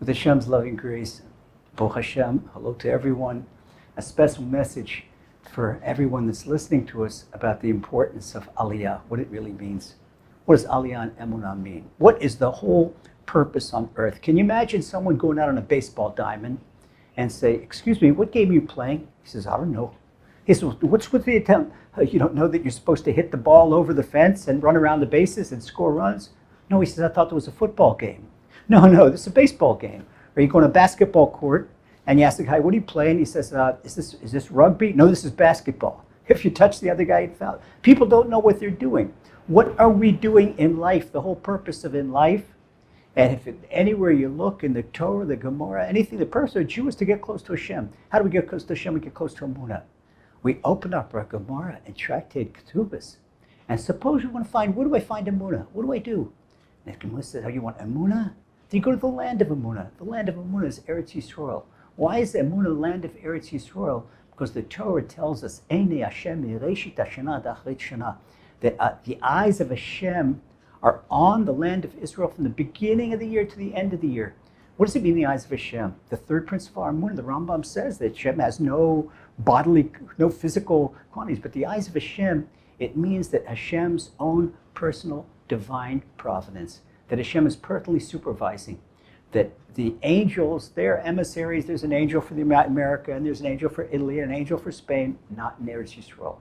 With Hashem's loving grace, Baruch Hashem, hello to everyone. A special message for everyone that's listening to us about the importance of Aliyah, what it really means. What does Aliyah and Emunah mean? What is the whole purpose on earth? Can you imagine someone going out on a baseball diamond and say, "Excuse me, what game are you playing?" He says, "I don't know." He says, "What's with the attempt? You don't know that you're supposed to hit the ball over the fence and run around the bases and score runs?" No, he says, "I thought it was a football game." No, this is a baseball game. Or you go on a basketball court and you ask the guy, "What are you playing?" He says, is this rugby?" "No, this is basketball." If you touch the other guy, you foul. People don't know what they're doing. What are we doing in life? The whole purpose of in life. And if anywhere you look in the Torah, the Gemara, anything, the purpose of a Jew is to get close to Hashem. How do we get close to Hashem? We get close to Emunah. We open up our Gemara and tractate Ketubos. And suppose you want to find, where do I find Emunah? What do I do? And the Gemara says, "Oh, you want Emunah?" Then you go to the Land of Emunah. The Land of Emunah is Eretz Yisrael. Why is the Emunah the land of Eretz Yisrael? Because the Torah tells us, Einei Hashem mireshit hashana da'achrit shana, that the eyes of Hashem are on the land of Israel from the beginning of the year to the end of the year. What does it mean, the eyes of Hashem? The third principle of our Emunah, the Rambam says that Hashem has no physical quantities, but the eyes of Hashem, it means that Hashem's own personal divine providence, that Hashem is personally supervising, that the angels, they're emissaries. There's an angel for America, and there's an angel for Italy, and an angel for Spain, not in Eretz Yisrael.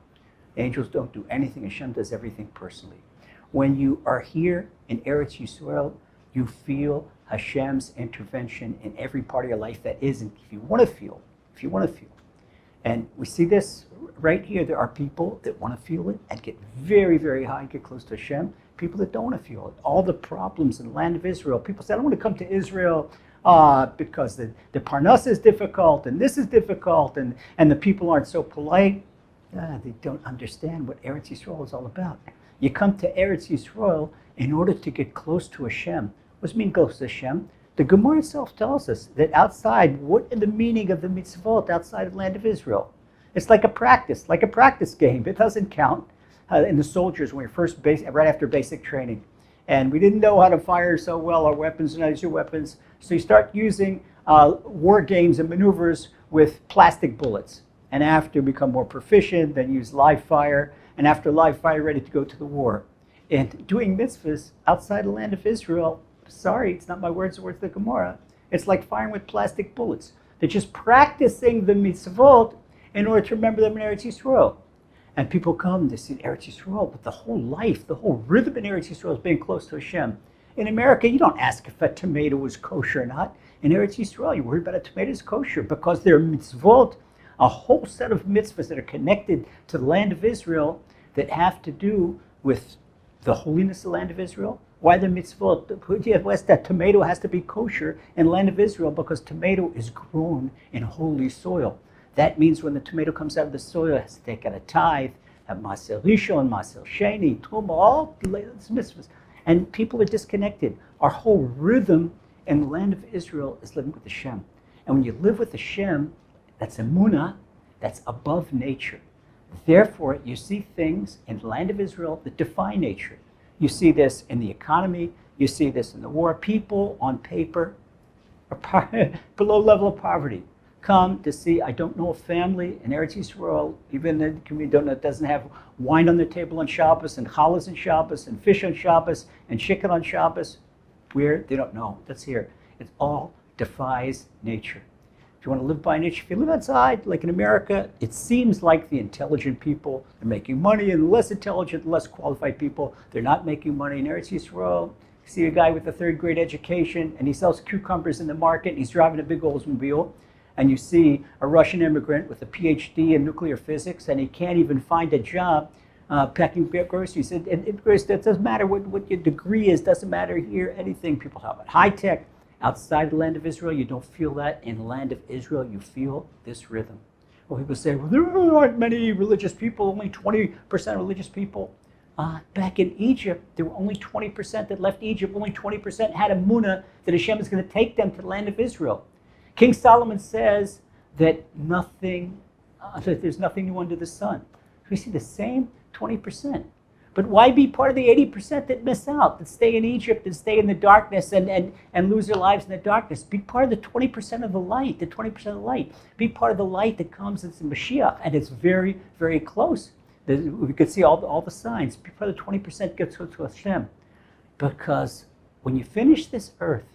Angels don't do anything. Hashem does everything personally. When you are here in Eretz Yisrael, you feel Hashem's intervention in every part of your life that isn't, if you want to feel. And we see this right here. There are people that want to feel it and get very, very high, get close to Hashem. People that don't want to feel it. All the problems in the land of Israel. People say, "I don't want to come to Israel because the parnassa is difficult and this is difficult and the people aren't so polite." They don't understand what Eretz Yisrael is all about. You come to Eretz Yisrael in order to get close to Hashem. What does it mean close to Hashem? The Gemara itself tells us that outside, what is the meaning of the Mitzvot outside of the land of Israel? It's like a practice game. It doesn't count. In the soldiers, when we right after basic training, and we didn't know how to fire so well our weapons and your weapons, so you start using war games and maneuvers with plastic bullets, and after you become more proficient, then use live fire, and after live fire, ready to go to the war. And doing mitzvahs outside the land of Israel, sorry, it's not my words, the words of the Gemara, it's like firing with plastic bullets. They're just practicing the mitzvot in order to remember them in Eretz Yisrael. And people come to see Eretz Yisrael, but the whole life, the whole rhythm in Eretz Yisrael is being close to Hashem. In America, you don't ask if a tomato is kosher or not. In Eretz Yisrael, you worry about a tomato is kosher because there are mitzvot, a whole set of mitzvahs that are connected to the land of Israel that have to do with the holiness of the land of Israel. Why the mitzvot? That tomato has to be kosher in the land of Israel because tomato is grown in holy soil. That means when the tomato comes out of the soil, it has to take out a tithe, have Maser Rishon, Maser Sheni, Truma, all the mitzvahs. And people are disconnected. Our whole rhythm in the land of Israel is living with Hashem. And when you live with Hashem, that's Emunah, that's above nature. Therefore, you see things in the land of Israel that defy nature. You see this in the economy. You see this in the war. People on paper are below level of poverty. Come to see, I don't know a family in Eretz Yisrael, even the community don't know, doesn't have wine on their table on Shabbos, and challahs on Shabbos, and fish on Shabbos, and chicken on Shabbos. Where? They don't know. That's here. It all defies nature. If you want to live by nature, if you live outside, like in America, it seems like the intelligent people are making money, and the less intelligent, less qualified people, they're not making money. In Eretz Yisrael, you see a guy with a third grade education, and he sells cucumbers in the market, and he's driving a big Oldsmobile. And you see a Russian immigrant with a PhD in nuclear physics, and he can't even find a job packing groceries. And it doesn't matter what your degree is, doesn't matter here, anything. People talk about high tech. Outside the land of Israel, you don't feel that. In the land of Israel, you feel this rhythm. Well, people say, well, there aren't many religious people, only 20% religious people. Back in Egypt, there were only 20% that left Egypt. Only 20% had Emunah that Hashem is going to take them to the land of Israel. King Solomon says that that there's nothing new under the sun. We see the same 20%. But why be part of the 80% that miss out, that stay in Egypt and stay in the darkness and lose their lives in the darkness? Be part of the 20% of the light, the 20% of the light. Be part of the light that comes, it's the Mashiach, and it's very, very close. We could see all the signs. Be part of the 20% that gets to Hashem. Because when you finish this earth,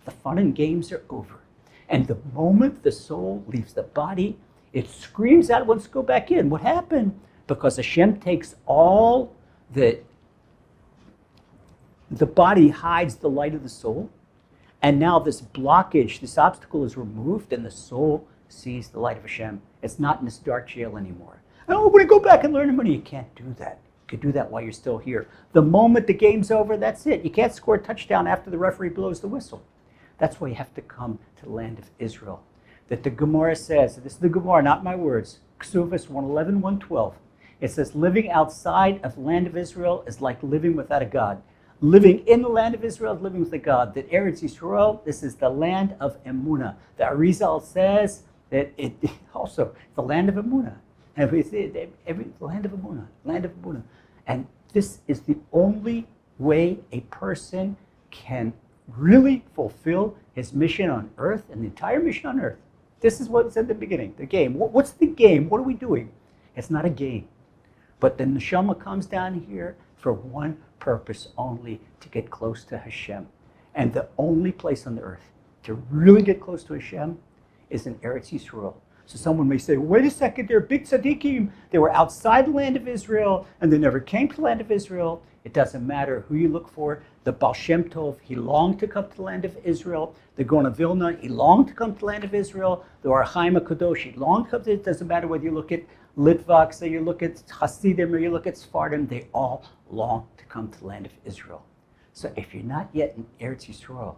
the fun and games are over. And the moment the soul leaves the body, it screams out, wants to go back in. What happened? Because Hashem takes all the body hides the light of the soul, and now this blockage, this obstacle is removed, and the soul sees the light of Hashem. It's not in this dark jail anymore. Oh, I'm going to go back and learn the money. You can't do that. You can do that while you're still here. The moment the game's over, that's it. You can't score a touchdown after the referee blows the whistle. That's why you have to come to the land of Israel. That the Gemara says, this is the Gemara, not my words, Ksuvas 111, 112. It says, living outside of the land of Israel is like living without a God. Living in the land of Israel is living with a God. That Eretz Yisrael, this is the land of Emunah. The Arizal says that it also, the land of Emunah. The land of Emunah, land of Emunah. And this is the only way a person can really fulfill his mission on earth and the entire mission on earth. This is what it said at the beginning, the game. What's the game? What are we doing? It's not a game. But the neshama comes down here for one purpose only, to get close to Hashem. And the only place on the earth to really get close to Hashem is in Eretz Yisrael. So someone may say, wait a second, they're big tzaddikim. They were outside the land of Israel and they never came to the land of Israel. It doesn't matter who you look for. The Baal Shem Tov, he longed to come to the land of Israel. The Gaon of Vilna, he longed to come to the land of Israel. The Or Chaim HaKadosh, he longed to come to it. It doesn't matter whether you look at Litvaks or you look at Chassidim or you look at Sefardim, they all long to come to the land of Israel. So if you're not yet in Eretz Yisrael,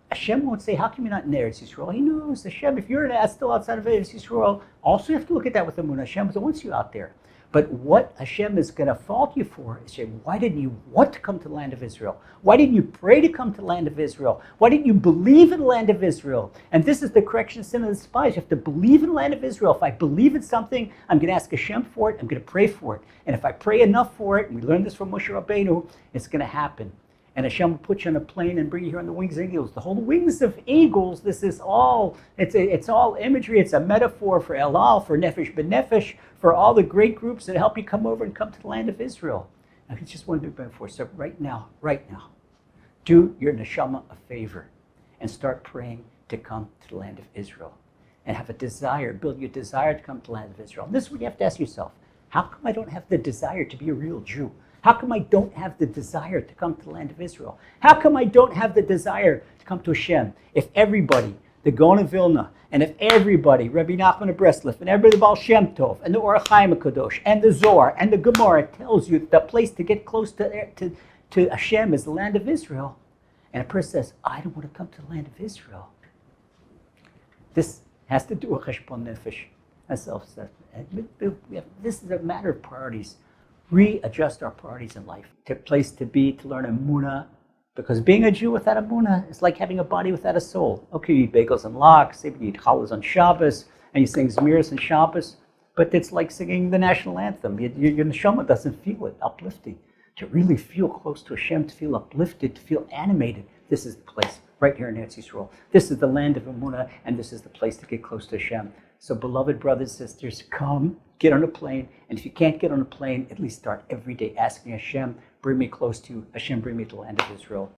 Hashem won't say, how come you're not in Eretz Yisrael? He knows, Hashem, if you're still outside of Eretz Yisrael, also you have to look at that with Emunah. Hashem wants you out there. But what Hashem is going to fault you for is saying, why didn't you want to come to the land of Israel? Why didn't you pray to come to the land of Israel? Why didn't you believe in the land of Israel? And this is the correction of sin of the spies. You have to believe in the land of Israel. If I believe in something, I'm going to ask Hashem for it. I'm going to pray for it. And if I pray enough for it, and we learned this from Moshe Rabbeinu, it's going to happen. And Hashem will put you on a plane and bring you here on the wings of eagles. The whole wings of eagles, this is all, it's all imagery. It's a metaphor for Elal, for Nefesh B'Nefesh, for all the great groups that help you come over and come to the land of Israel. And it's just one big metaphor. So right now, do your neshama a favor and start praying to come to the land of Israel. And have a desire, build your desire to come to the land of Israel. And this is what you have to ask yourself. How come I don't have the desire to be a real Jew? How come I don't have the desire to come to the land of Israel? How come I don't have the desire to come to Hashem? If everybody, the Gaon of Vilna, and if everybody, Rabbi Nachman of Breslov, and everybody, the Baal Shem Tov, and the Or Chaim HaKadosh, and the Zohar, and the Gemara tells you that the place to get close to Hashem is the land of Israel, and a person says, I don't want to come to the land of Israel. This has to do with Cheshbon Nefesh, a self-assessment. This is a matter of priorities. Readjust our priorities in life. To place to be, to learn Emunah. Because being a Jew without Emunah is like having a body without a soul. Okay, you eat bagels and lox, maybe you eat challahs on Shabbos, and you sing Zmiris on Shabbos, but it's like singing the national anthem. Your neshama doesn't feel it uplifting. To really feel close to Hashem, to feel uplifted, to feel animated, this is the place, right here in Eretz Yisrael. This is the land of Emunah, and this is the place to get close to Hashem. So beloved brothers and sisters, come, get on a plane, and if you can't get on a plane, at least start every day asking Hashem, bring me close to you. Hashem, bring me to the land of Israel.